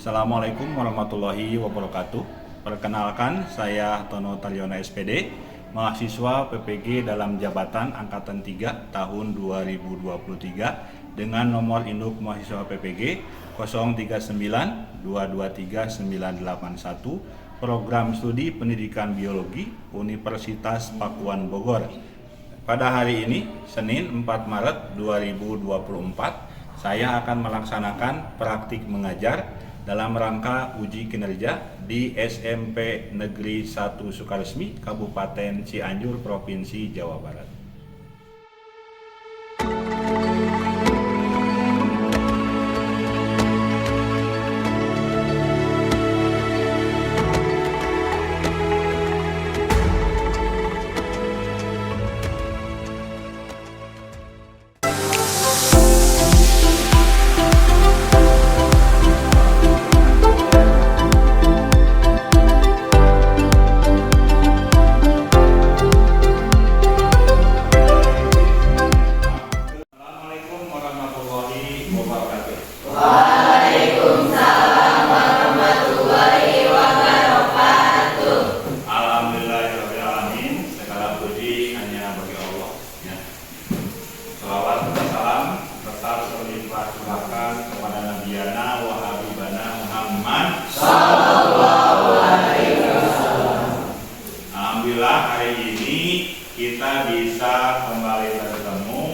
Assalamualaikum warahmatullahi wabarakatuh. Perkenalkan, saya Tono Taryono SPD, mahasiswa PPG dalam jabatan Angkatan 3 tahun 2023 dengan nomor induk mahasiswa PPG 0392239981, program studi pendidikan biologi Universitas Pakuan Bogor. Pada hari ini, Senin 4 Maret 2024, saya akan melaksanakan praktik mengajar dalam rangka uji kinerja di SMP Negeri 1 Sukaresmi, Kabupaten Cianjur, Provinsi Jawa Barat. Kepada Nabiana wa Habibana Muhammad sallallahu alaihi wasallam. Alhamdulillah, hari ini kita bisa kembali bertemu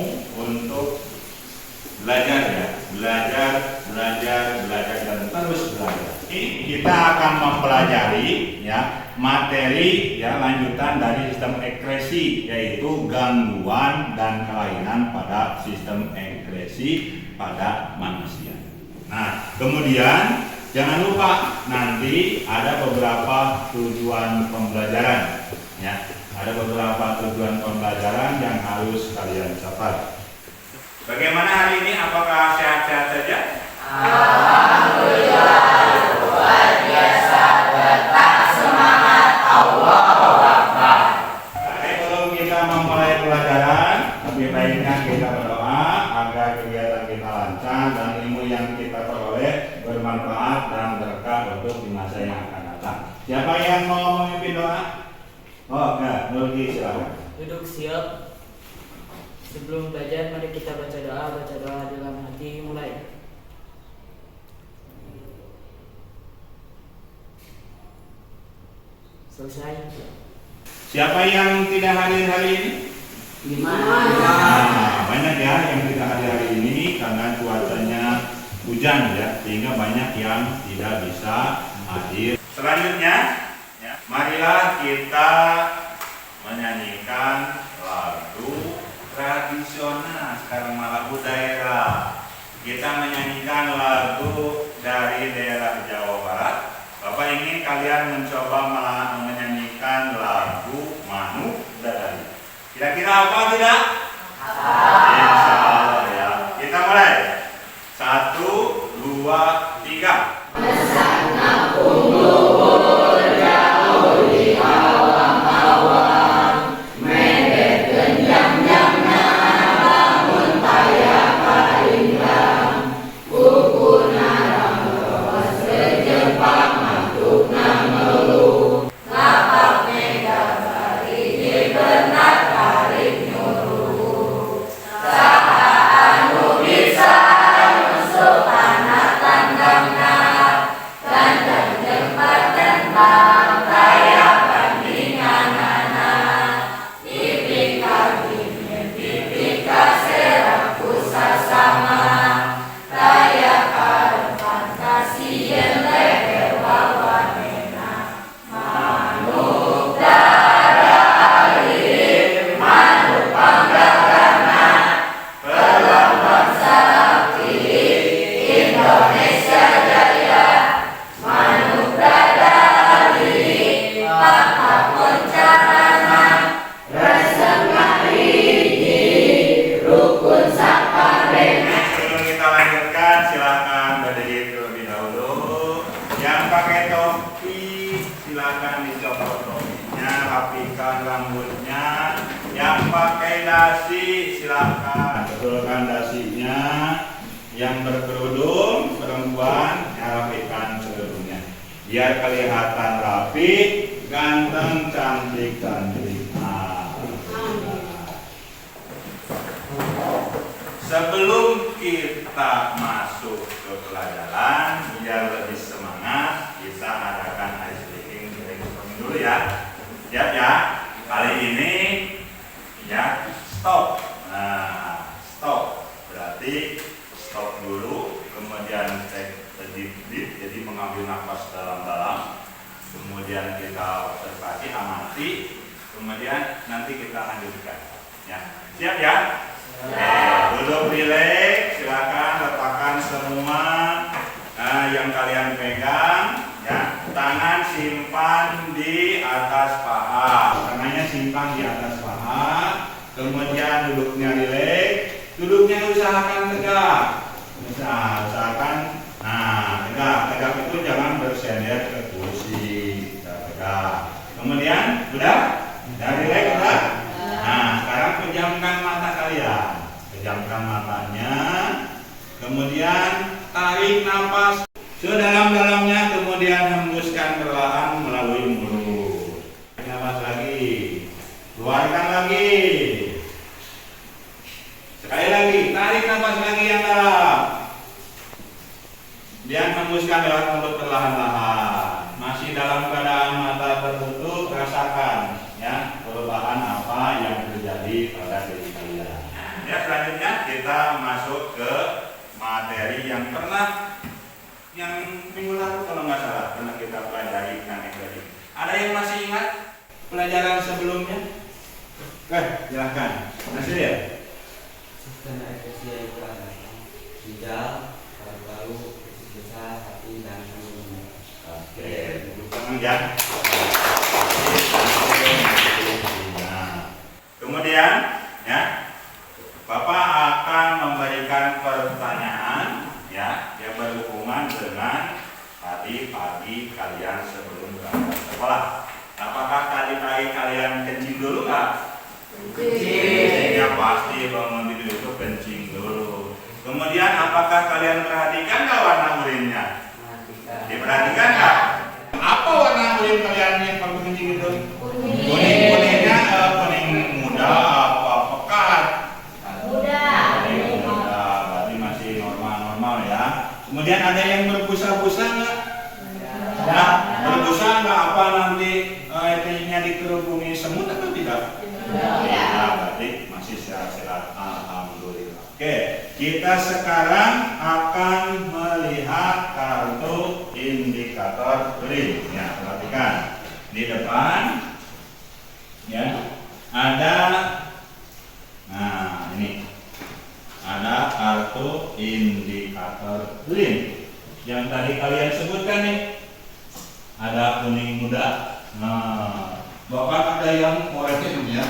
untuk belajar dan terus belajar. Ini kita akan mempelajari materi lanjutan dari sistem ekskresi, yaitu gangguan dan kelainan pada sistem ekskresi pada manusia. Nah, kemudian jangan lupa nanti ada beberapa tujuan pembelajaran, Ada beberapa tujuan pembelajaran yang harus kalian catat. Bagaimana hari ini? Apakah sehat-sehat saja? Alhamdulillah, luar biasa, tetap semangat, Allahu Akbar. Sebelum kita memulai pelajaran, lebih baiknya kita berdoa agar kegiatan kita lancar dan ilmu yang kita peroleh bermanfaat dan berkah untuk di masa yang akan datang. Siapa yang mau memimpin doa? Nurgi, silakan. Duduk siap. Sebelum belajar, mari kita baca doa dalam hati. Mulai. Selesai. Siapa yang tidak hadir hari ini? Banyak yang tidak hadir hari ini karena cuacanya hujan sehingga banyak yang tidak bisa hadir. Selanjutnya, marilah kita menyanyikan lagu tradisional. Sekarang malah daerah. Kita menyanyikan lagu dari daerah Jawa Barat. Bapak ingin kalian mencoba menyanyikan lagu Manuk Dadari. Kira-kira apa tidak? Insya Allah ya. Kita mulai. 1, 2, 3. Bersama luhur jauh di awang-awang, medet genjang-jangna bangun payah paringgang, kuku narang lewas sejepang mantukna ngeluh, lapak mega bari dibernat tarik nyuruh, saha anu bisa nyusup anak tandangna, gandeng jempat tentang kaya bandinganana, tipika bimbing tipika seraku sasama, kaya karep fantasi leher wawanena, manuk darari manuk panggagana, pelambang sakti Indonesia Jaya, manuk dadari pakak koncarana, resengah hiji rukun saparena. Sebelum kita lanjutkan, silakan berdiri terlebih dahulu. Yang pakai topi, silakan dicopot topinya, rapikan rambutnya. Yang pakai dasi, silakan betulkan dasinya. Yang berkerudung perempuan, rapikan biar kelihatan rapi, ganteng, cantik, cantik. Nah. Sebelum kita masuk ke pelajaran, biar lebih semangat, kita adakan ice breaking dulu ya. Siap ya. Kali ini ya stop. Nah, stop berarti stop dulu, kemudian take a deep breath, jadi mengambil nafas dalam-dalam, kemudian kita observasi, amati, kemudian nanti kita lanjutkan. Ya, siap ya? Oke, duduk rileks, silakan letakkan semua yang kalian pegang, ya, tangan simpan di atas paha, tangannya simpan di atas paha, kemudian duduknya rileks, duduknya usahakan tegak, usahakan, nah tegak itu jangan bersender ke kursi, tegak. Kemudian udah rileks udah. Nah, sekarang pejamkan mata kalian, pejamkan matanya, kemudian tarik nafas sedalam-dalamnya, kemudian hembuskan perlahan melalui mulut. Tarik nafas lagi, keluarkan lagi. Sekali lagi, tarik nafas lagi yang dalam. Dan hembuskan lewat mulut perlahan-lahan. Masih dalam keadaan mata tertutup, rasakan ya perubahan apa yang terjadi pada diri kalian. Ya, selanjutnya kita masuk ke materi yang minggu lalu kalau nggak salah pernah kita pelajari tentang ekonomi. Ada yang masih ingat pelajaran sebelumnya? Silahkan. Masih ya? Sistem efisiensi itu adalah ginjal, paru-paru, usus besar, hati, dan kandungan. Oke, duduk tangan ya. Kemudian, ya, Bapak akan memberikan pertanyaan, ya, yang berhubungan dengan tadi pagi kalian sebelum berangkat sekolah. Apakah tadi pagi kalian kencing dulu nggak? Kencing. Ya pasti bangun tidur itu kencing dulu. Kemudian apakah kalian perhatikan nggak warna urinnya? Diperhatikan nggak? Apa warna urin kalian yang waktu kencing itu? Kuningnya kuning muda apa pekat? Muda. Berarti masih normal ya. Kemudian ada yang berbusa-busa nggak? Ya, berbusa nggak apa nanti nya dikerubungi semut atau tidak? Ya, berarti masih sehat-sehat. Alhamdulillah. Oke, kita sekarang akan melihat kartu indikator urin. Ya, perhatikan di depan. Ya, ada. Nah, ini ada kartu indikator urin yang tadi kalian sebutkan nih. Ada kuning muda. Nah, Bapak ada yang oranye ya,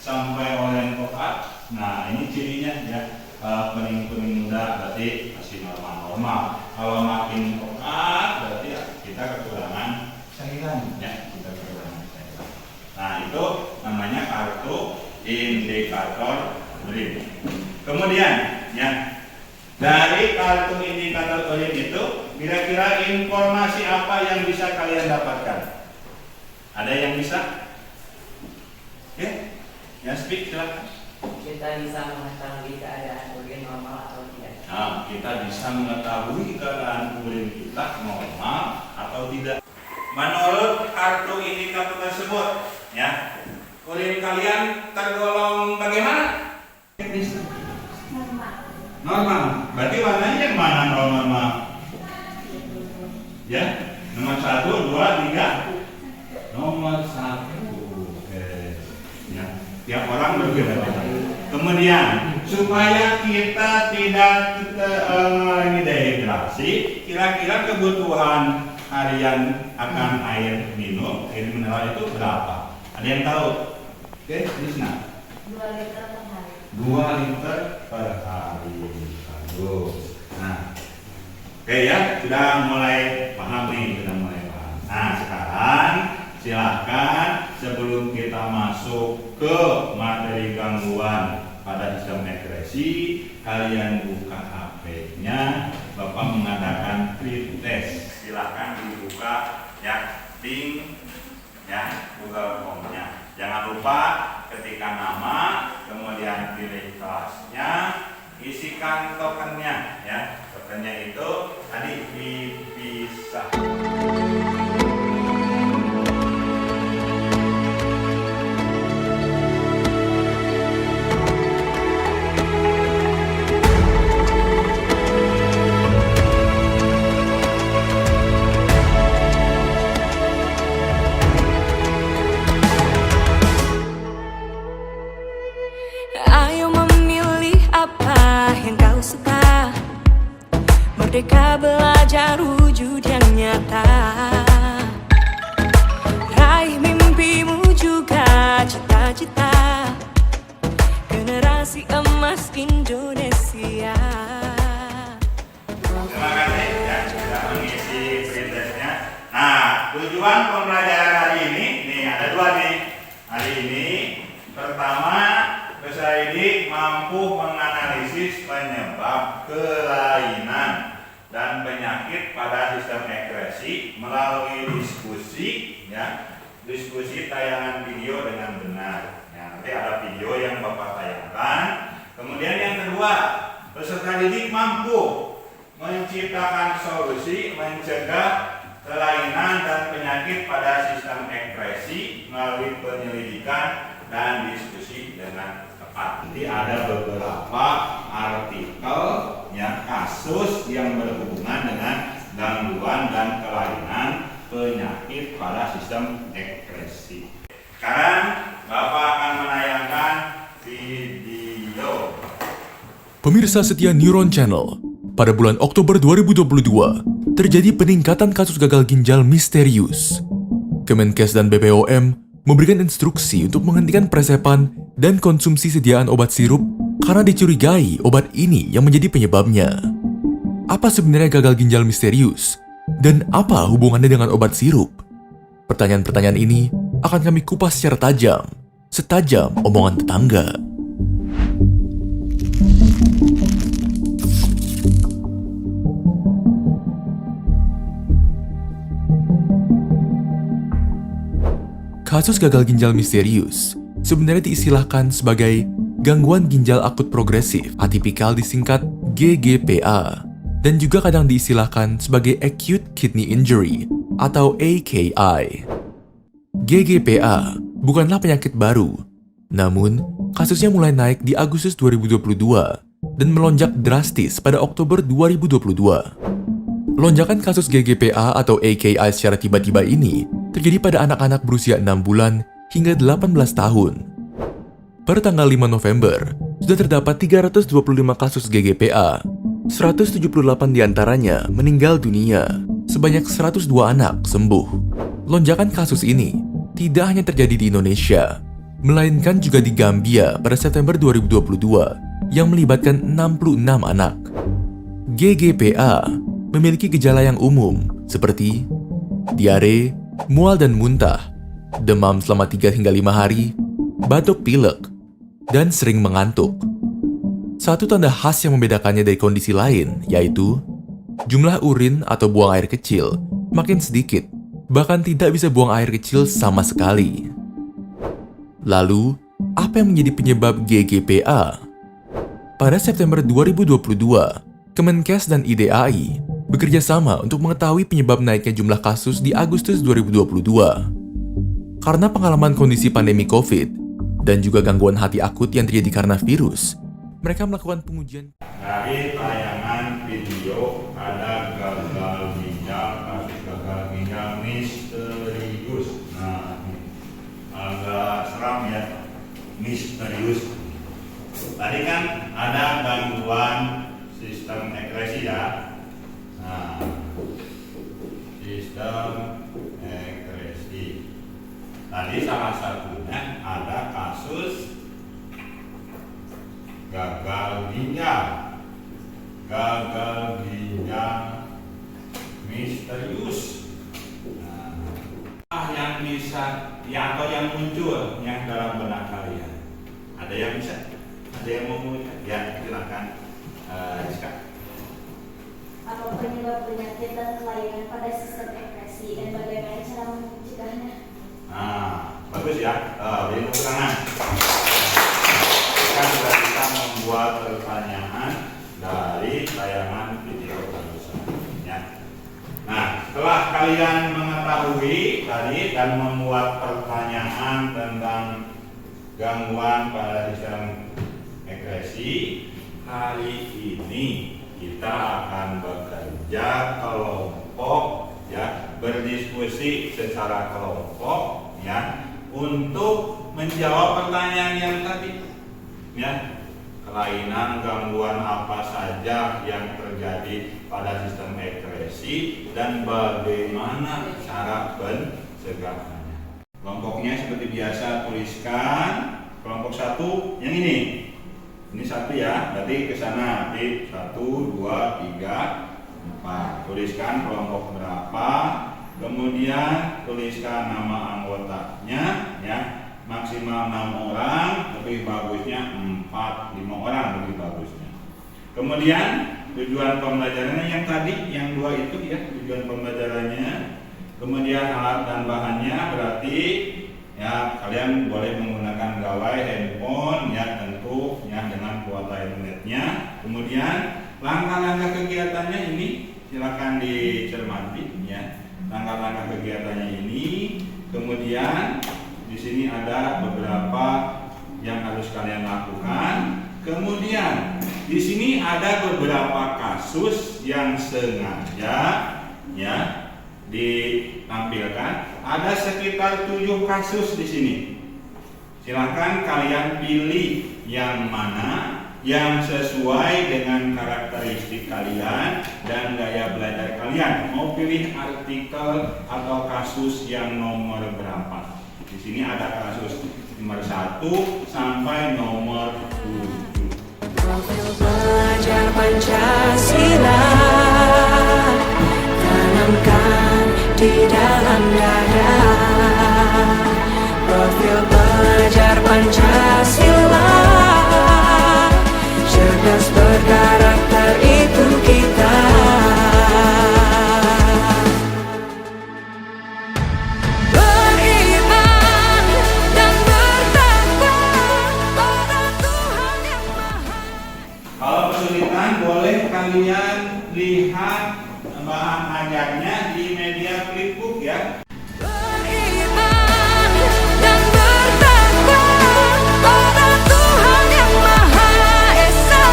sampai oranye pekat. Nah, ini cirinya ya, kuning muda berarti masih normal. Kalau makin pekat berarti ya, kita kekurangan cairan ya, kita kekurangan cairan. Nah, itu namanya kartu indikator urin. Kemudian ya, dari kartu indikator urin itu kira-kira informasi apa yang bisa kalian dapatkan? Ada yang bisa? Oke, ya speak silakan. Kita bisa mengetahui keadaan urin normal atau tidak. Nah, kita bisa mengetahui keadaan urin kita normal atau tidak. Menurut kartu indikator tersebut, ya, urin kalian tergolong bagaimana? Normal. Berarti warnanya yang mana normal? Ya, nomor 1, 2, 3. Nomor 1. Oke. Ya, tiap orang berbeda-beda. Kemudian supaya kita tidak mengalami dehidrasi, kira-kira kebutuhan harian akan air minum, air mineral itu berapa? Ada yang tahu? Oke, Krisna. 2 liter per hari. 2 liter per hari. Bagus. Nah, oke ya, sudah mulai paham nih, sudah mulai paham. Nah, sekarang silahkan sebelum kita masuk ke materi gangguan pada sistem ekskresi, kalian buka HP-nya. Bapak mengadakan pretest. Silahkan dibuka buka ya link ya Google Form-nya. Jangan lupa ketikkan nama, kemudian pilih kelasnya, isikan tokennya ya. Tokennya itu tadi dipisah. Ayo memilih apa yang kau suka. Merdeka belajar wujud yang nyata. Raih mimpimu juga cita-cita. Generasi emas Indonesia. Terima kasih ya sudah mengisi pretestnya. Nah, tujuan pembelajaran hari ini nih ada dua nih. Hari ini pertama peserta didik mampu menganalisis penyebab kelainan dan penyakit pada sistem ekskresi melalui diskusi ya, diskusi tayangan video dengan benar. Ya, nanti ada video yang Bapak tayangkan. Kemudian yang kedua, peserta didik mampu menciptakan solusi mencegah kelainan dan penyakit pada sistem ekskresi melalui penyelidikan dan diskusi dengan tepat. Jadi ada beberapa artikel yang kasus yang berhubungan dengan gangguan dan kelainan penyakit pada sistem ekskresi. Sekarang Bapak akan menayangkan video. Pemirsa setia Neuron Channel, pada bulan Oktober 2022, terjadi peningkatan kasus gagal ginjal misterius. Kemenkes dan BPOM memberikan instruksi untuk menghentikan presepan dan konsumsi sediaan obat sirup karena dicurigai obat ini yang menjadi penyebabnya. Apa sebenarnya gagal ginjal misterius? Dan apa hubungannya dengan obat sirup? Pertanyaan-pertanyaan ini akan kami kupas secara tajam, setajam omongan tetangga. Kasus gagal ginjal misterius sebenarnya diistilahkan sebagai gangguan ginjal akut progresif atipikal disingkat GGPA dan juga kadang diistilahkan sebagai acute kidney injury atau AKI. GGPA bukanlah penyakit baru, namun kasusnya mulai naik di Agustus 2022 dan melonjak drastis pada Oktober 2022. Lonjakan kasus GGPA atau AKI secara tiba-tiba ini terjadi pada anak-anak berusia 6 bulan hingga 18 tahun. Per tanggal 5 November, sudah terdapat 325 kasus GGPA. 178 diantaranya meninggal dunia, sebanyak 102 anak sembuh. Lonjakan kasus ini tidak hanya terjadi di Indonesia, melainkan juga di Gambia pada September 2022 yang melibatkan 66 anak. GGPA memiliki gejala yang umum seperti diare, mual dan muntah, demam selama 3 hingga 5 hari, batuk pilek, dan sering mengantuk. Satu tanda khas yang membedakannya dari kondisi lain yaitu jumlah urin atau buang air kecil makin sedikit, bahkan tidak bisa buang air kecil sama sekali. Lalu, apa yang menjadi penyebab GGPA? Pada September 2022, Kemenkes dan IDAI bekerja sama untuk mengetahui penyebab naiknya jumlah kasus di Agustus 2022. Karena pengalaman kondisi pandemi COVID dan juga gangguan hati akut yang terjadi karena virus, mereka melakukan pengujian. Dari tayangan video ada gagal ginjal, kasus gagal ginjal misterius. Nah, agak seram ya, misterius. Tadi kan ada gangguan sistem ekskresi ya. Nah, sistem ekskresi. Tadi salah satunya ada kasus gagal ginjal misterius. Nah, yang bisa ya atau yang muncul yang dalam benak kalian, ada yang bisa, ada yang mau mulai ya, silakan Rizka. Apa penyebab penyakit dan kelainan pada sistem ekskresi depresi dan bagaimana cara mencegahnya? Nah, bagus ya. Beri tepuk tangan. Kan sudah kita membuat pertanyaan dari tayangan video barusan. Ya. Nah, setelah kalian mengetahui tadi dan membuat pertanyaan tentang gangguan pada sistem ekspresi, hari ini kita akan bekerja kelompok, ya, berdiskusi secara kelompok, ya, untuk menjawab pertanyaan yang tadi, ya, kelainan gangguan apa saja yang terjadi pada sistem ekspresi dan bagaimana cara pencegahannya. Kelompoknya seperti biasa, tuliskan kelompok 1 yang ini. Ini 1 ya, berarti ke sana nanti 1, 2, 3, 4. Tuliskan kelompok berapa, kemudian tuliskan nama anggotanya, ya, maksimal 6 orang, lebih bagusnya 4, 5 orang lebih bagusnya. Kemudian tujuan pembelajarannya yang tadi, yang 2 itu ya, tujuan pembelajarannya. Kemudian alat dan bahannya berarti ya kalian boleh menggunakan gawai handphone ya, tentu ya dengan kuota internetnya. Kemudian langkah-langkah kegiatannya ini silakan dicermati ya. Langkah-langkah kegiatannya ini. Kemudian di sini ada beberapa yang harus kalian lakukan. Kemudian di sini ada beberapa kasus yang sengaja ya ditampilkan. Ada sekitar 7 kasus di sini. Silahkan kalian pilih yang mana yang sesuai dengan karakteristik kalian dan gaya belajar kalian. Mau pilih artikel atau kasus yang nomor berapa? Di sini ada kasus nomor 1 sampai nomor 7. Profil belajar Pancasila tanamkan di dalam dada. Profil belajar Pancasila, cerdas berkarakter itu kita. Beriman dan bertakwa pada Tuhan yang Maha. Kalau kesulitan boleh kalian lihat bahan ajarnya di media Flipbook ya. Beriman dan bertakwa pada Tuhan yang Maha Esa.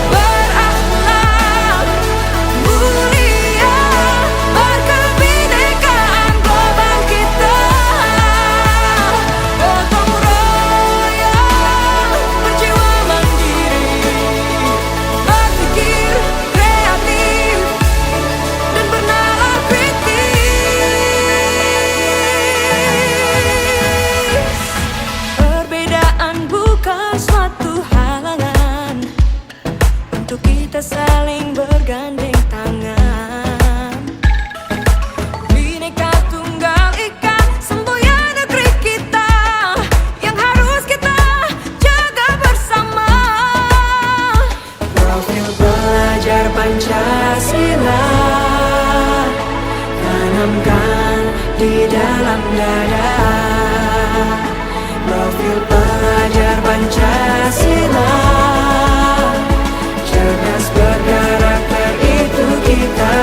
Berakhlak mulia, berkebinekaan global kita. Gotong royong, berjiwa mandiri, berpikir kreatif dan bernalar kritis. Perbedaan bukan suatu halangan untuk kita saling bergandeng tangan. Bhinneka Tunggal Ika, semboyan negeri kita yang harus kita jaga bersama. Profil belajar Pancasila tanamkan di dalam dada. Profil pelajar Pancasila, cerdas berkarakter itu kita.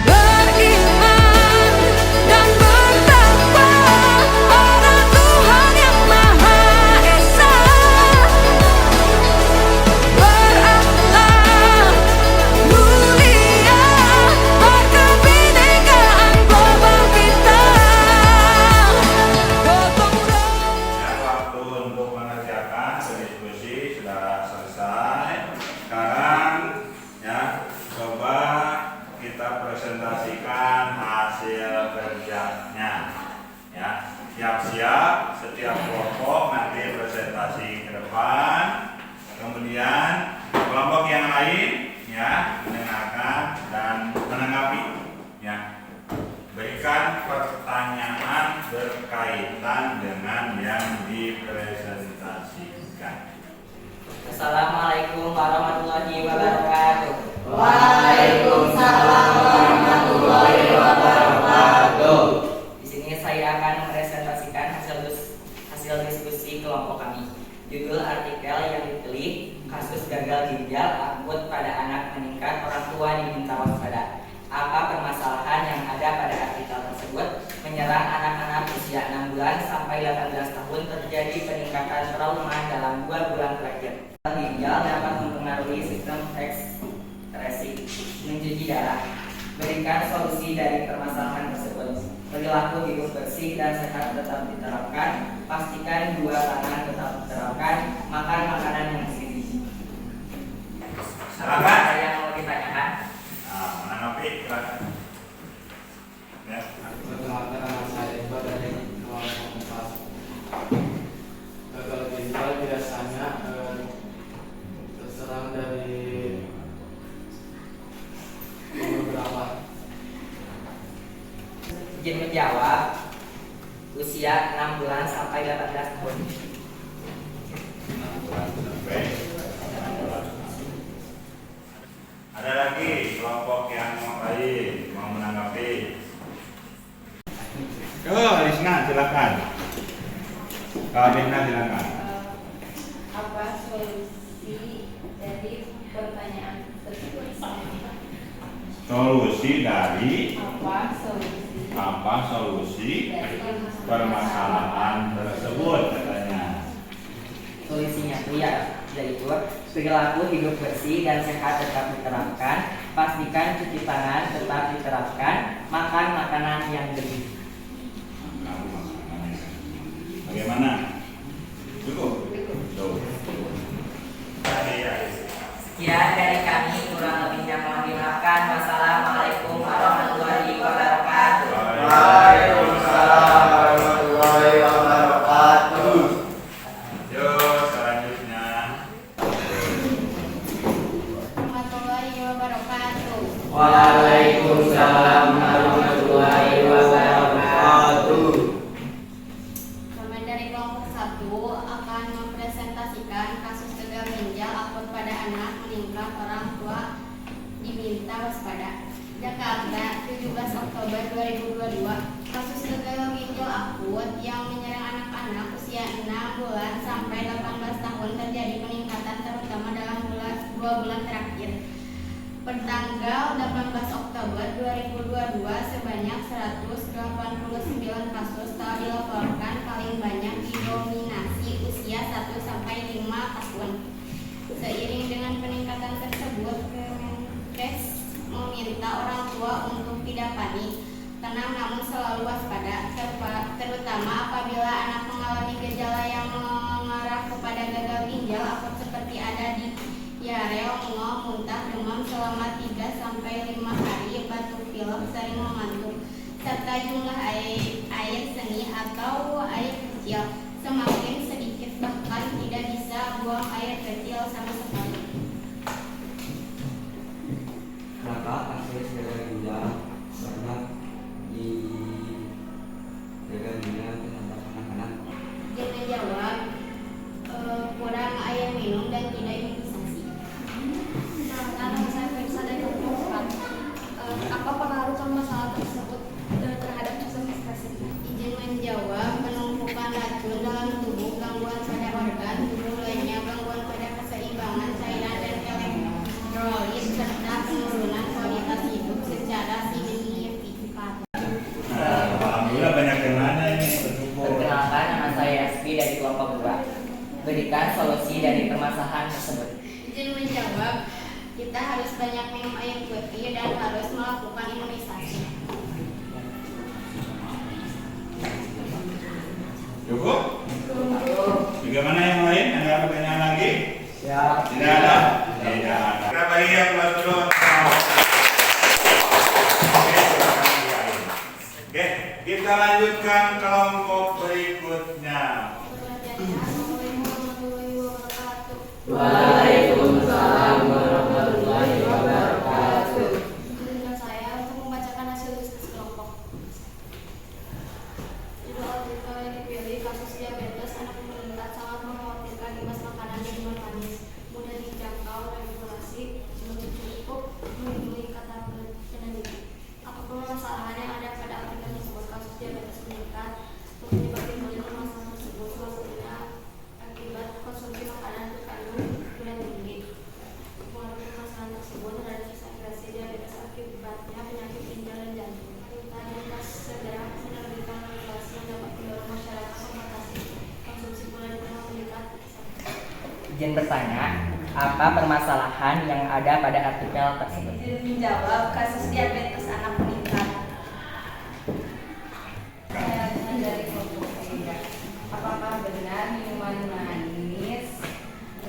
Beriman dan bertakwa pada Tuhan yang Maha Esa. Berakhlak mulia, berkebinekaan global kita. Gotong royong. Ya, waktu untuk mengerjakan diskusi sudah selesai. Sekarang ya coba kita presentasikan hasil kerjanya. Ya, siap-siap setiap kelompok nanti presentasi ke depan. Kemudian kelompok yang lain ya mendengarkan dan menanggapi. Ya, berikan pertanyaan berkaitan dengan yang dipresentasikan. Assalamualaikum warahmatullahi gagal ginjal akut pada anak meningkat, orang tua diminta waspada. Apa permasalahan yang ada pada artikel tersebut? Menyerang anak-anak usia 6 bulan sampai 18 tahun, terjadi peningkatan trauma dalam 2 bulan terakhir. Ginjal dapat mempengaruhi sistem ekskresi, mencuci darah. Berikan solusi dari permasalahan tersebut. Perilaku hidup bersih dan sehat tetap diterapkan. Pastikan 2 tangan tetap diterapkan. Makan makanan yang bergizi. Silakan. Ada yang mau ditanyakan? Menanggapi, silakan. Ya. Perkenalkan, nama saya Iqbal dari Kelas 4. Gagal ginjal biasanya terserang dari beberapa. Izin menjawab. Usia 6 bulan sampai 18 tahun. 6 bulan sampai 18 bulan. Ada lagi kelompok yang lain mau menanggapi? Risna silakan. Kak Risna silakan. Apa solusi dari pertanyaan tersebut? Solusi dari Apa solusi apa solusi dari permasalahan tersebut katanya. Solusinya itu ya, yaitu perilaku hidup bersih dan sehat tetap diterapkan. Pastikan cuci tangan tetap diterapkan. Makan makanan yang bergizi. Bagaimana? Cukup? Cukup. Sekian dari kami, kurang lebihnya mohon dimaafkan. Wassalamualaikum warahmatullahi wabarakatuh. Waalaikumsalam warahmatullahi wabarakatuh. Yuk, selanjutnya. warahmatullahi wabarakatuh. Waalaikumsalam warahmatullahi wabarakatuh. Kami dari kelompok 1 akan mempresentasikan kasus gagal ginjal akut pada anak meningkat, orang tua diminta waspada. Jakarta, 17 Oktober 2022. Kasus gagal ginjal akut yang menyerang anak-anak usia 6 bulan sampai 18 tahun terjadi peningkatan terutama dalam 2 bulan terakhir. Pertanggal 18 Oktober 2022 sebanyak 189 kasus telah dilaporkan, paling banyak didominasi usia 1 sampai 5 tahun. Seiring dengan peningkatan tersebut, Kemenkes meminta orang tua untuk tidak panik, tenang namun selalu waspada, terutama apabila anak mengalami gejala yang mengarah kepada gagal ginjal akut seperti ada di diare, mual, muntah, demam selama 3 sampai 5 hari, batuk pilek, sering mengantuk, serta jumlah air seni atau air kecil semakin sedikit, bahkan tidak bisa buang air kecil sama sekali. Kenapa kasus gagal ginjal banyak di gagal ginjal terhadap anak-anak? Dia menjawab, kurang air minum dan tidak imunisasi. Nama saya Fensa dari kelompok 4. Apa pengaruh masalah tersebut terhadap sistem ekspresi? Izin menjawab, penumpukan racun dalam tubuh, gangguan pada organ tubuh lainnya, gangguan pada keseimbangan cairan dan elektrolit, serta penurunan kualitas hidup secara signifikan. Alhamdulillah banyak yang nanya ini bersyukur. Perkenalkan, nama saya Yaspi dari kelompok 2. Berikan solusi dari permasalahan tersebut. Izin menjawab, kita harus banyak minum air putih dan harus melakukan imunisasi. Cukup? Bagaimana yang lain? Ada pertanyaan lagi? Siap. Tidak ada? Tidak ada. Kita bagi yang kelas dulu. Oke, kita lanjutkan kelompok berikutnya. Waalaikumsalam warahmatullahi wabarakatuh. Izinkan saya untuk membacakan hasil diskusi kelompok. Judul artikel yang dipilih, kasus diabetes anak meningkat sangat mengkhawatirkan, imbas makanan minuman manis, mudah dijangkau, regulasi belum cukup melindungi kata peneliti. Apapun permasalahan yang ada pada artikel tersebut, kasus diabetes meningkat menyebabkan timbulnya permasalahan tersebut, salah satunya akibat konsumsi makanan terkandung gula Izin bertanya, apa permasalahan yang ada pada artikel tersebut? Izin menjawab, kasus diabetes anak meningkat. Saya dari kelompok tiga. Apakah benar minuman manis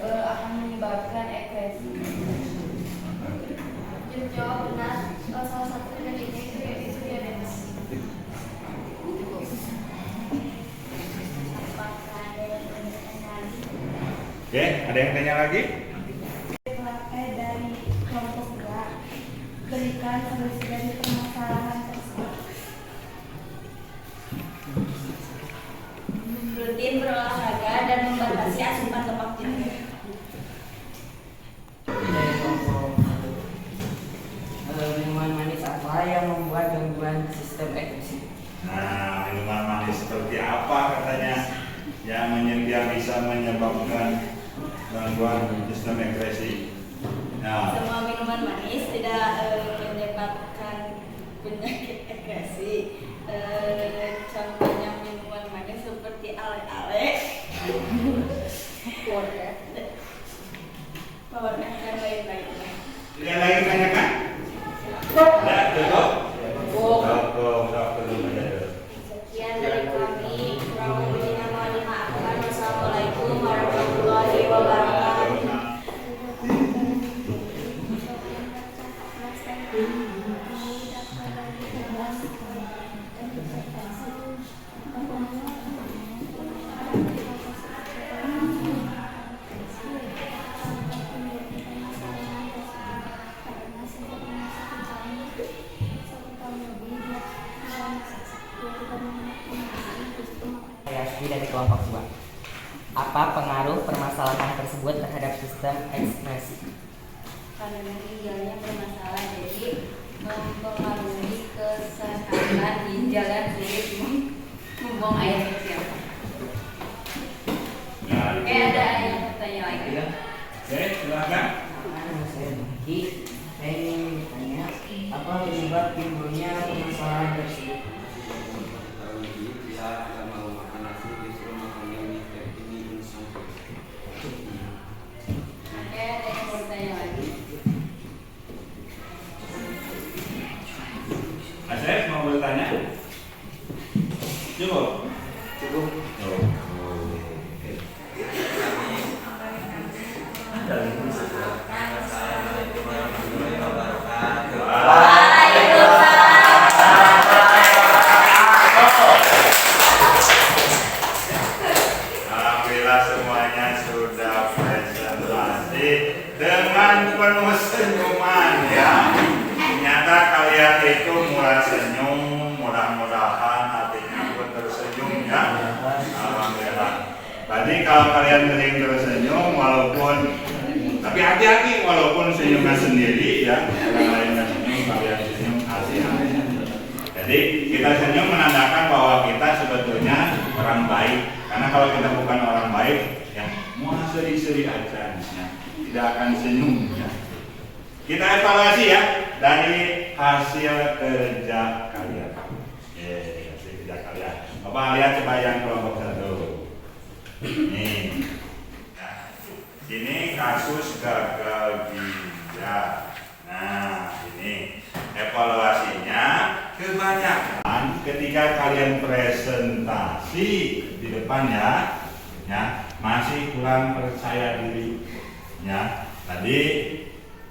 akan menyebabkan ekresi? Jawab benar. Salah satu penyakitnya itu diabetes. Apakah ada yang bertanya lagi? Oke, ada yang tanya lagi? Dari kelompok dua, berikan solusi dari permasalahan tersebut. Rutin berolahraga dan membatasi asupan lemak jenuh. Dari kelompok minuman manis apa yang membuat gangguan sistem ekresi? Nah, minuman manis seperti apa katanya yang bisa menyebabkan gangguan sistem ekresi? Nah, Semua minuman manis tidak menyebabkan penyakit ekresi. Contohnya minuman manis seperti ale-ale, Powerade, dan lain-lainnya. tidak lagi tanyakan? Tidak, cukup. Cukup dulu aja. Sekian dari kami. Kurang lebihnya mohon dimaafkan. Wassalamualaikum warahmatullahi wabarakatuh. Reaksi dari kelompok 2. Apa pengaruh permasalahan tersebut terhadap sistem ekspresi? Karena ginjalnya bermasalah, jadi mempengaruhi kesehatan ginjal dan sulit membuang air kecil. Nah, Oke, ada yang bertanya lagi? Oke, silakan. Saya ingin bertanya, apa penyebab timbulnya permasalahan tersebut? Dia tidak mau makan nasi, justru makannya mie kayak ini instan. Oke, ada yang bertanya lagi? Asep mau bertanya? Cukup. Cukup. Assalamualaikum warahmatullahi wabarakatuh. Alhamdulillah semuanya sudah presentasi dengan penuh senyuman ya. Ternyata kalian itu mulai senyum, mudah-mudahan hatinya pun tersenyum ya. Alhamdulillah. Tadi kalau kalian sering tersenyum walaupun tapi hati-hati walaupun senyumnya sendiri ya, orang lain nggak senyum, kalian senyum hati-hati. Jadi kita senyum menandakan bahwa kita sebetulnya orang baik. Karena kalau kita bukan orang baik, ya mau seri-seri aja, ya, tidak akan senyum. Ya. Kita evaluasi ya dari hasil kerja kalian. Hasil kerja kalian. Bapak lihat coba yang kelompok 1. Nih, nah, ini kasus gagal ginjal. Nah, ini evaluasinya kebanyakan ketika kalian presentasi di depan ya masih kurang percaya diri. Ya, tadi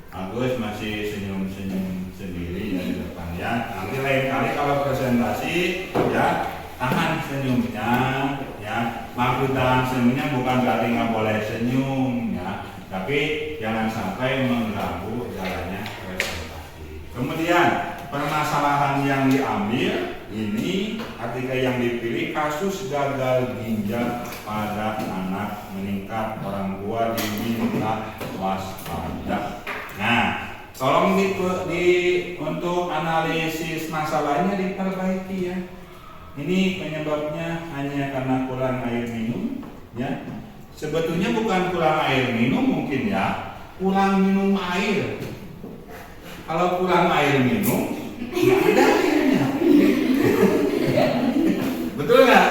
Agus masih senyum-senyum sendiri ya di depan ya. Nanti lain kali kalau presentasi ya tahan senyumnya ya. Maksud tahan senyumnya bukan berarti nggak boleh senyum ya, tapi jangan sampai mengganggu jalannya presentasi. Kemudian permasalahan yang diambil ini artikel yang dipilih kasus gagal ginjal pada anak meningkat, orang tua diminta waspada. Nah, tolong untuk analisis masalahnya diperbaiki ya. Ini penyebabnya hanya karena kurang air minum ya. Sebetulnya bukan kurang air minum mungkin ya, kurang minum air. Kalau kurang air minum, nggak ada airnya. Betul nggak?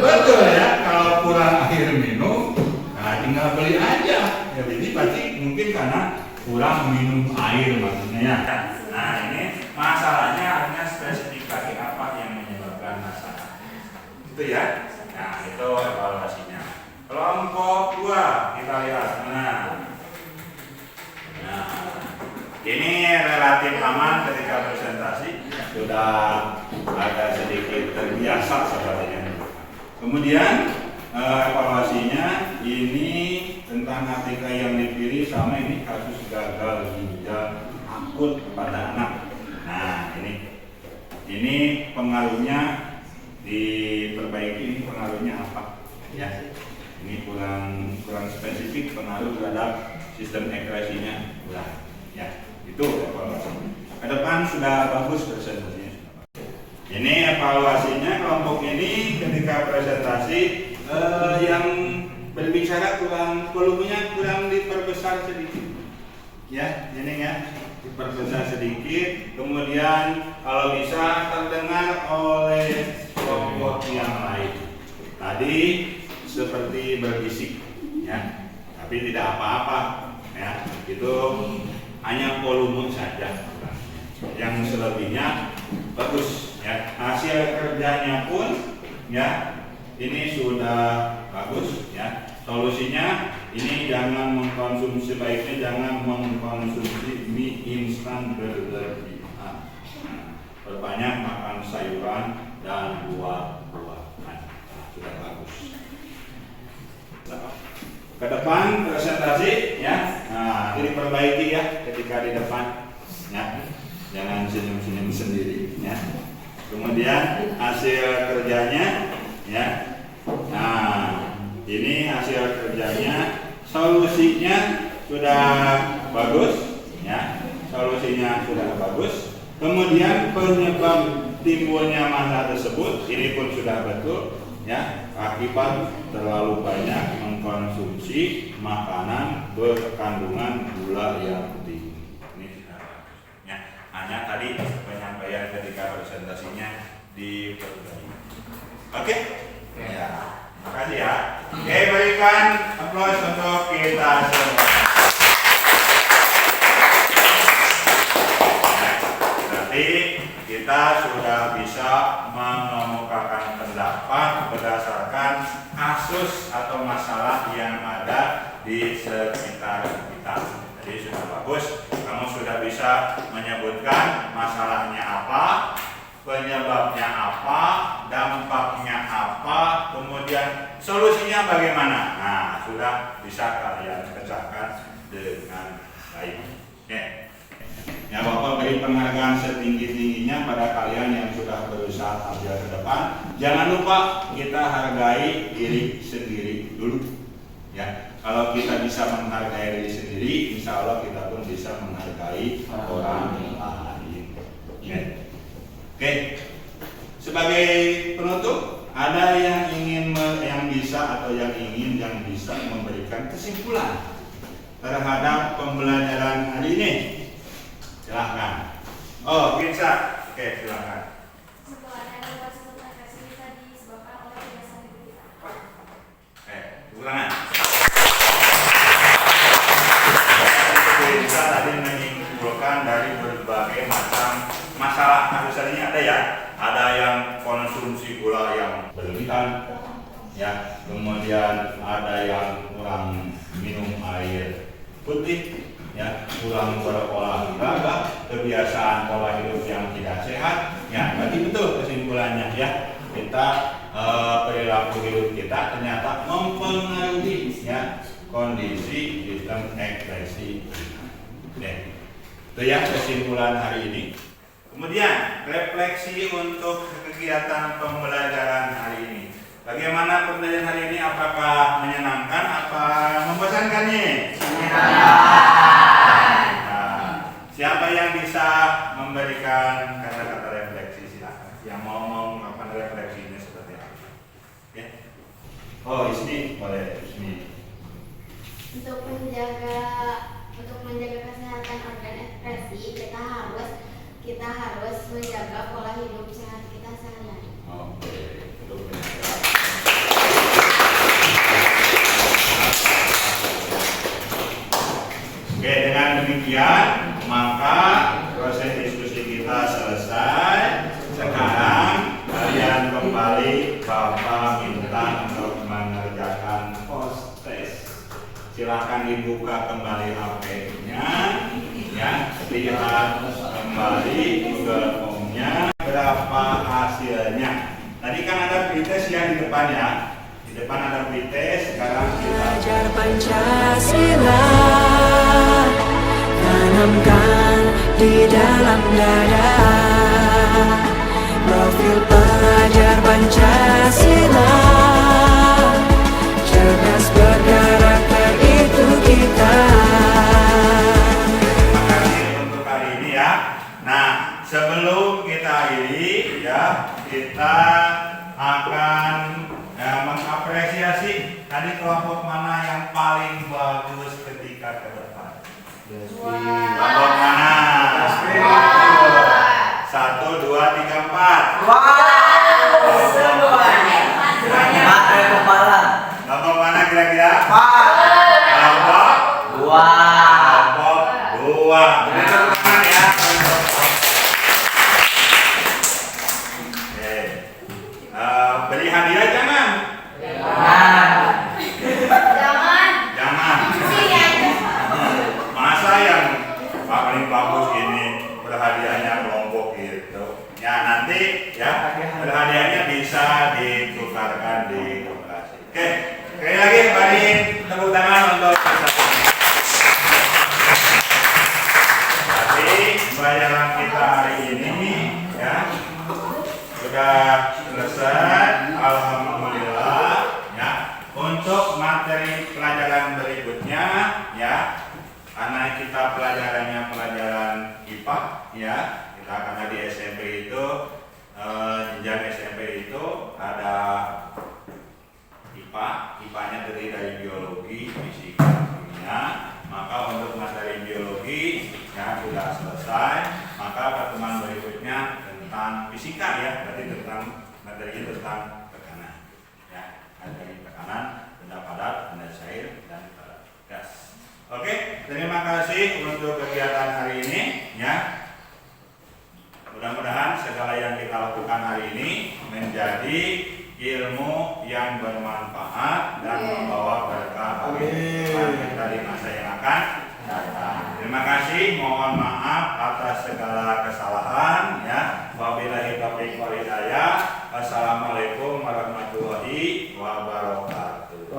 Betul ya. Kalau kurang air minum, nah tinggal beli aja ya ini berarti mungkin karena kurang minum air maksudnya ya. Nah ini masalahnya hanya spesifikasi apa yang menyebabkan masalah. Itu ya. Nah itu evaluasinya. Kelompok 2 kita lihat. Nah ini relatif aman ketika presentasi, sudah agak sedikit terbiasa sepertinya. Kemudian evaluasinya ini tentang ATK yang dipilih sama ini kasus gagal ginjal akut pada anak. Nah ini pengaruhnya diperbaiki, ini pengaruhnya apa? Ya, ini kurang spesifik pengaruh terhadap sistem ekskresinya. Ya, itu evaluasi. Ke depan sudah bagus presentasinya. Ini evaluasinya kelompok ini ketika presentasi yang berbicara volumenya kurang diperbesar sedikit. Ya, ini ya, diperbesar sedikit. Kemudian kalau bisa terdengar oleh kelompok yang lain. Tadi seperti berbisik, ya, tapi tidak apa-apa, ya. Itu hanya volume saja. Yang selebihnya bagus, ya. Hasil kerjanya pun, ya. Ini sudah bagus, ya. Solusinya ini jangan mengkonsumsi, sebaiknya jangan mengkonsumsi mie instan berlebihan. Perbanyak makan sayuran dan buah-buahan. Sudah bagus. Ke depan presentasi, ya. Nah, ini perbaiki ya ketika di depan, ya. Jangan senyum-senyum sendiri, ya. Kemudian hasil kerjanya, ya. Nah, ini hasil kerjanya, solusinya sudah bagus, ya. Solusinya sudah bagus. Kemudian penyebab timbulnya masalah tersebut ini pun sudah betul, ya, akibat terlalu banyak mengkonsumsi makanan berkandungan gula yang tinggi. Ini sudah bagus, ya. Hanya tadi penyampaian ketika presentasinya diperbaiki. Oke? Ya, makasih ya. Oke, berikan aplaus untuk kita semua. Nanti kita sudah bisa mengemukakan pendapat berdasarkan kasus atau masalah yang ada di sekitar kita. Jadi sudah bagus, kamu sudah bisa menyebutkan masalahnya apa, penyebabnya apa, dampaknya apa, kemudian solusinya bagaimana. Nah, sudah bisa kalian pecahkan dengan baik. Oke. Ya, Bapak beri penghargaan setinggi-tingginya pada kalian yang sudah berusaha tampil ke depan. Jangan lupa kita hargai diri sendiri dulu. Ya, kalau kita bisa menghargai diri sendiri, insya Allah kita pun bisa menghargai orang lain. Oke. Sebagai penutup, ada yang bisa memberikan kesimpulan terhadap pembelajaran hari ini. Silahkan. Oh, bisa. Oke, silahkan. Kesimpulannya dapat sebutan ekspresi bisa disebabkan oleh kebiasaan hidup kita. Ulangan. Bisa tadi menyimpulkan dari berbagai macam masalah. Misalnya ada ya, ada yang konsumsi gula yang berlebihan, ya. Kemudian ada yang kurang minum air putih, ya, kurang berolahraga, kebiasaan pola hidup yang tidak sehat. Ya, berarti betul kesimpulannya, ya. Kita perilaku hidup kita ternyata mempengaruhi, ya, kondisi sistem ekspresi. Oke. Itu ya kesimpulan hari ini. Kemudian refleksi untuk kegiatan pembelajaran hari ini. Bagaimana pembelajaran hari ini? Apakah menyenangkan? Apa membosankan nih? Siapa yang bisa memberikan kata-kata refleksi? Silakan. Yang mau mengungkapkan refleksinya seperti apa? Oke. Oh, Ismi, boleh Ismi. Untuk menjaga kesehatan organ ekspresi, kita harus menjaga pola hidup sehat kita sehari-hari. Oke. demikian, maka proses diskusi kita selesai. Sekarang kalian kembali, Bapak minta untuk mengerjakan post test. Silahkan dibuka kembali HP-nya, ya, lihat kembali Google Form-nya, berapa hasilnya. Tadi kan ada pretest yang di depan ya. Di depan ada pretest, sekarang kita Belajar Pancasila, tanamkan di dalam dada. Profil pelajar Pancasila, cerdas berkarakter itu kita. terima kasih untuk hari ini ya. Nah, sebelum kita akhiri ya, kita akan mengapresiasi tadi kelompok mana yang paling bagus ketika ke depan. Kelompok mana? 1, 2, 3, 4. Matre kepala. Kelompok mana kira-kira? Kelompok Dua. kelompok 2. Beri tepuk tangan ya. Oke. Beri hadiah jangan? Jangan. Masa yang paling bagus ini berhadiahnya kelompok gitu. Ya nanti ya berhadiahnya bisa ditukarkan di koperasi. Oke, sekali lagi beri tepuk tangan untuk tapi pelajaran kita hari ini ya sudah selesai. Alhamdulillah ya. Untuk materi pelajaran berikutnya ya, karena kita pelajarannya pelajaran IPA ya, kita karena di SMP itu jenjang SMP itu ada IPA-nya terdiri dari biologi, fisika, kimia. Maka untuk materi biologi ya sudah selesai. Maka pertemuan berikutnya tentang fisika ya, berarti tentang materi tentang tekanan ya, materi tekanan, benda padat, benda cair, dan gas. Oke, terima kasih untuk kegiatan hari ini ya. Mudah-mudahan segala yang kita lakukan hari ini menjadi ilmu yang bermanfaat dan membawa berkah bagi kita di masa yang akan datang. Terima kasih, mohon maaf atas segala kesalahan ya. Wabillahi taufiq wal hidayah. Wassalamualaikum warahmatullahi wabarakatuh.